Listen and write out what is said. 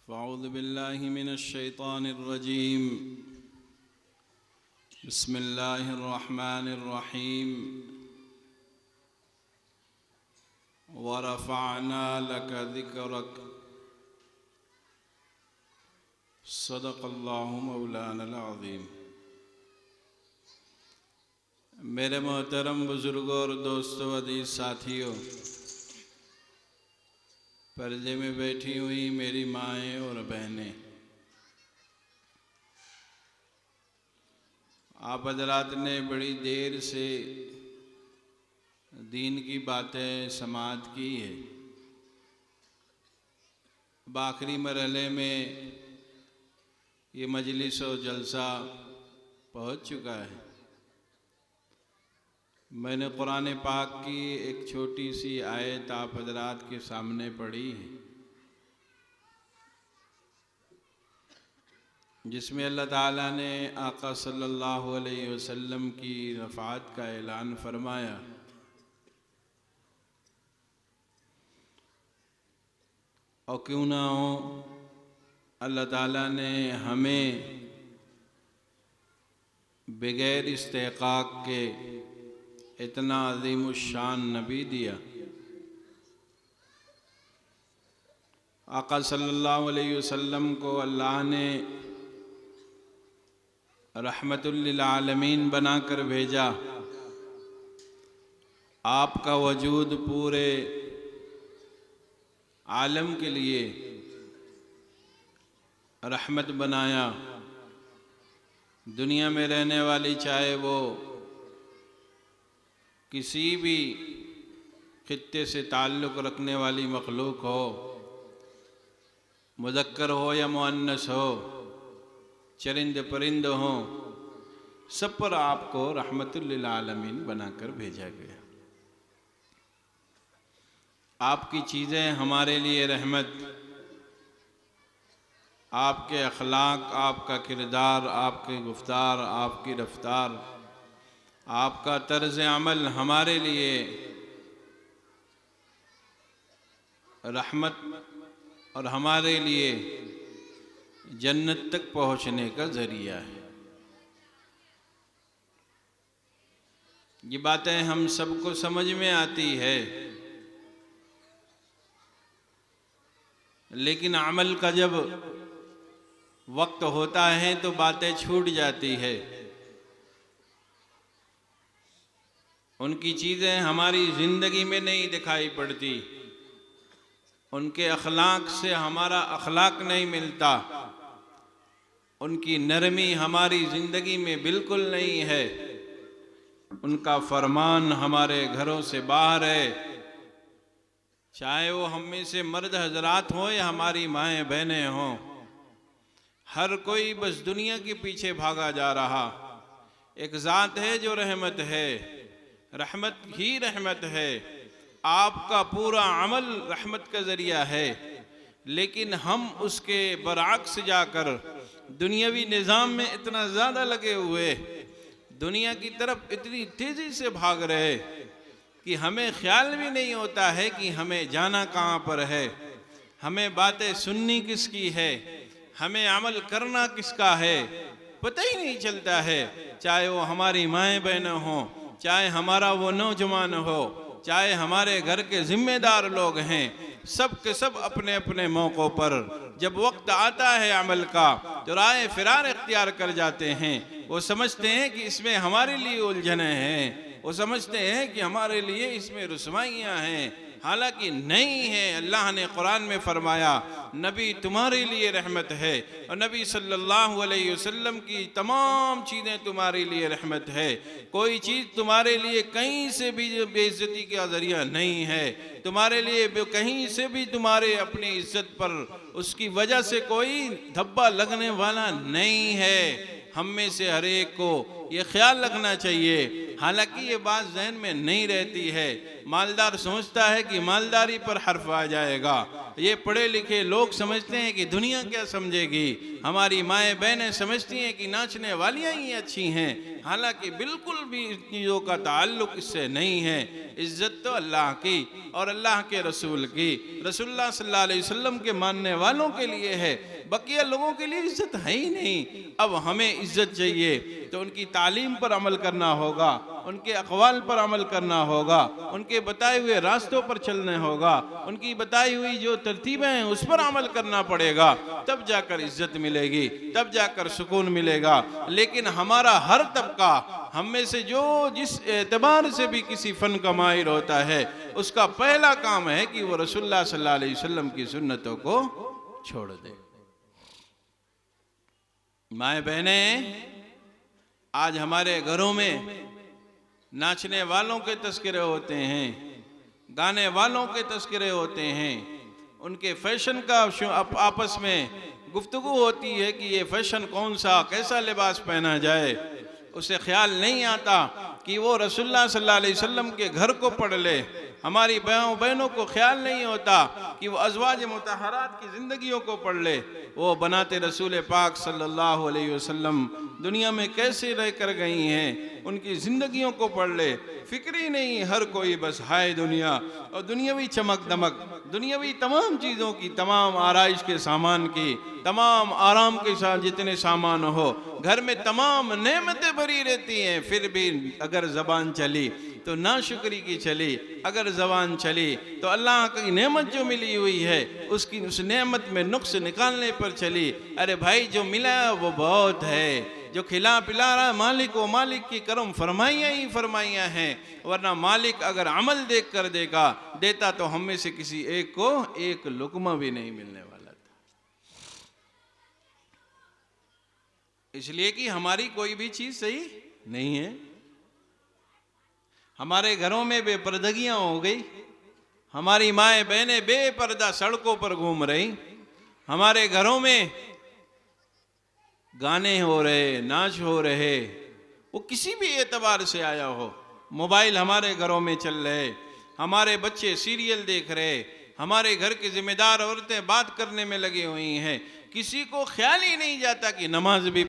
फ़अऊज़ु बिल्लाहि मिनश्शैतानिर्रजीम। बिस्मिल्लाहिर्रहमानिर्रहीम। वरफ़अना लक ज़िक्रक। सदक़ल्लाहु मौलानल अज़ीम। मेरे मोहतरम बुज़ुर्गों और दोस्तों, अज़ीज़ साथियों, पर्दे में बैठी हुई मेरी माएँ और बहनें, आप हज़रात ने बड़ी देर से दीन की बातें समाअत की है। अब आखिरी मरहले में ये मजलिस और जलसा पहुँच चुका है। मैंने कुरान पाक की एक छोटी सी आयत आप हज़रात के सामने पढ़ी है, जिसमें अल्लाह ताला ने आका सल्लल्लाहु अलैहि वसल्लम की रफ़ात का ऐलान फरमाया। और क्यों ना हो, अल्लाह ताला ने हमें बग़ैर इस्तेक़ाक़ के इतना अज़ीमुश्शान नबी दिया। आका सल्लल्लाहु अलैहि वसल्लम को अल्लाह ने रहमतुल लिल आलमीन बनाकर भेजा। आपका वजूद पूरे आलम के लिए रहमत बनाया। दुनिया में रहने वाली, चाहे वो किसी भी खित्ते से ताल्लुक़ रखने वाली मखलूक हो, मुज़क्कर हो या मुअन्नस हो, चरिंद परिंद हो, सब पर आपको रहमतुल लिल आलमीन बनाकर भेजा गया। आपकी चीज़ें हमारे लिए रहमत, आपके अखलाक, आपका किरदार, आपके गुफ्तार, आपकी रफ्तार, आपका तर्ज़ अमल हमारे लिए रहमत और हमारे लिए जन्नत तक पहुँचने का ज़रिया है। ये बातें हम सबको समझ में आती है, लेकिन अमल का जब वक्त होता है तो बातें छूट जाती है। उनकी चीज़ें हमारी ज़िंदगी में नहीं दिखाई पड़ती, उनके अखलाक से हमारा अखलाक नहीं मिलता, उनकी नरमी हमारी ज़िंदगी में बिल्कुल नहीं है, उनका फरमान हमारे घरों से बाहर है। चाहे वो हम में से मर्द हजरात हों या हमारी माएँ बहनें हों, हर कोई बस दुनिया के पीछे भागा जा रहा। एक ज़ात है जो रहमत है, रहमत ही रहमत है। आपका पूरा अमल रहमत का ज़रिया है, लेकिन हम उसके बरअक्स जाकर दुनियावी निज़ाम में इतना ज़्यादा लगे हुए, दुनिया की तरफ इतनी तेज़ी से भाग रहे कि हमें ख्याल भी नहीं होता है कि हमें जाना कहाँ पर है, हमें बातें सुननी किसकी है, हमें अमल करना किसका है, पता ही नहीं चलता है। चाहे वो हमारी माएँ बहनें हों, चाहे हमारा वो नौजवान हो, चाहे हमारे घर के ज़िम्मेदार लोग हैं, सब के सब अपने अपने मौक़ों पर जब वक्त आता है अमल का तो राह फ़िरार इख्तियार कर जाते हैं। वो समझते हैं कि इसमें हमारे लिए उलझनें हैं, वो समझते हैं कि हमारे लिए इसमें रुसवाइयाँ हैं, हालांकि नहीं है। अल्लाह ने कुरान में फरमाया, नबी तुम्हारे लिए रहमत है और नबी सल्लल्लाहु अलैहि वसल्लम की तमाम चीज़ें तुम्हारे लिए रहमत है। कोई चीज़ तुम्हारे लिए कहीं से भी बेइज्जती का ज़रिया नहीं है, तुम्हारे लिए कहीं से भी तुम्हारे अपनी इज्जत पर उसकी वजह से कोई धब्बा लगने वाला नहीं है। हम में से हर एक को ये ख्याल रखना चाहिए। हालांकि ये बात जहन में नहीं रहती है। मालदार समझता है कि मालदारी पर हर्फ आ जाएगा, ये पढ़े लिखे लोग समझते हैं कि दुनिया क्या समझेगी, हमारी माएँ बहनें समझती हैं कि नाचने वालियाँ ही अच्छी हैं, हालांकि बिल्कुल भी इन चीज़ों का ताल्लुक़ इससे नहीं है। इज़्ज़त तो अल्लाह की और अल्लाह के रसूल की, रसूलुल्लाह सल्लल्लाहु अलैहि वसल्लम के मानने वालों के लिए है, बकिया लोगों के लिए इज़्ज़त है ही नहीं। अब हमें इज़्ज़त चाहिए तो उनकी तालीम पर अमल करना होगा, उनके अक़वाल पर अमल करना होगा, उनके बताए हुए रास्तों पर चलना होगा, उनकी बताई हुई जो तरतीबें हैं उस पर अमल करना पड़ेगा, तब जाकर इज़्ज़त मिलेगी, तब जाकर सुकून मिलेगा। लेकिन हमारा हर तबका, हम में से जो जिस एतबार से भी किसी फ़न का माहिर होता है, उसका पहला काम है कि वो रसूलुल्लाह सल्लल्लाहु अलैहि वसल्लम की सुन्नतों को छोड़ दे। माए बहने, आज हमारे घरों में नाचने वालों के तस्करे होते हैं, गाने वालों के तस्करे होते हैं, उनके फैशन का आपस में गुफ्तगू होती है कि ये फैशन कौन सा, कैसा लिबास पहना जाए। उसे ख्याल नहीं आता कि वो रसूलुल्लाह सल्लल्लाहु अलैहि वसल्लम के घर को पढ़ ले। हमारी बहनों को ख्याल नहीं होता कि वो अज़वाज मुतहरात की ज़िंदगियों को पढ़ ले। वो बनाते रसूल पाक सल्लल्लाहु अलैहि वसल्लम दुनिया में कैसे रह कर गई हैं, उनकी ज़िंदगियों को पढ़ ले। फ़िक्र ही नहीं हर कोई, बस हाय दुनिया और दुनियावी चमक दमक, दुनियावी तमाम चीज़ों की, तमाम आराइश के सामान की, तमाम आराम के साथ जितने सामान हो, घर में तमाम नेमतें भरी रहती हैं, फिर भी अगर ज़बान चली तो नाशुक्री की चली, अगर ज़बान चली तो अल्लाह की नेमत जो मिली हुई है उसकी उस नेमत में नुक्स निकालने पर चली। अरे भाई, जो मिला है वो बहुत है, जो खिला पिला रहा मालिक, वो मालिक की करम फरमाइयाँ ही फरमाइयाँ हैं, वरना मालिक अगर अमल देख कर देता तो हम में से किसी एक को एक लुकमा भी नहीं मिलने वाला था। इसलिए कि हमारी कोई भी चीज़ सही नहीं है। हमारे घरों में बेपर्दगियाँ हो गई, हमारी माएँ बहनें बेपर्दा सड़कों पर घूम रही, हमारे घरों में गाने हो रहे, नाच हो रहे, वो किसी भी एतबार से आया हो। मोबाइल हमारे घरों में चल रहे, हमारे बच्चे सीरियल देख रहे, हमारे घर की जिम्मेदार औरतें बात करने में लगी हुई हैं, किसी को ख्याल ही नहीं जाता कि नमाज भी